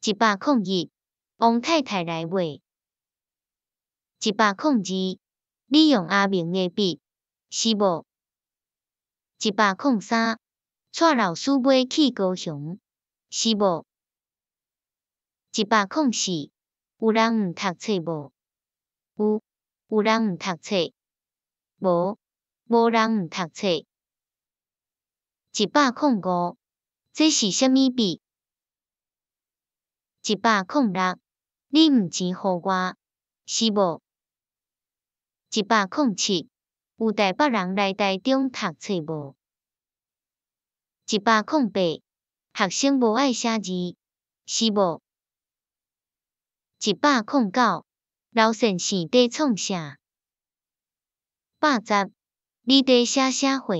101，王太太来买。102，你用阿明的笔，是无？103，带老师买去高雄，是无？104，有人毋读册无？有人毋读册？无人毋读册。105，这是啥物笔？106，你毋钱互我，是无？107，有台北人来台中读册无？108，学生无爱写字，是无？109，流线线底创啥？110，你底写伙。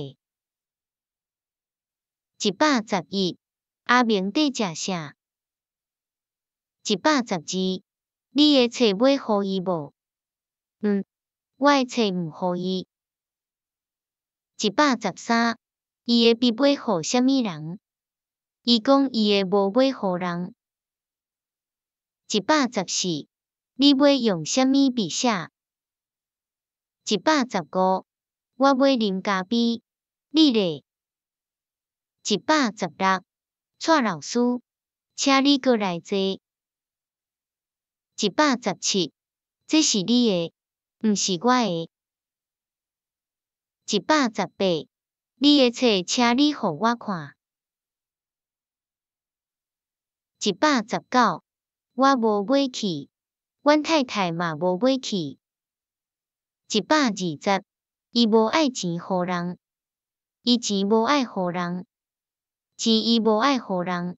111，阿明底食啥？112，你的册买互伊无？我的册毋互伊。113，伊的笔买互啥物人？伊讲伊的无买互人。114，你要用啥物笔写？115，我买啉咖啡，你咧？116，蔡老师，请你过来坐。117，这是你的，毋是我的。118，你的册请你互我看。119，我无买去，阮太太嘛无买去。120，伊无爱钱互人，伊钱无爱互人，钱伊无爱互人。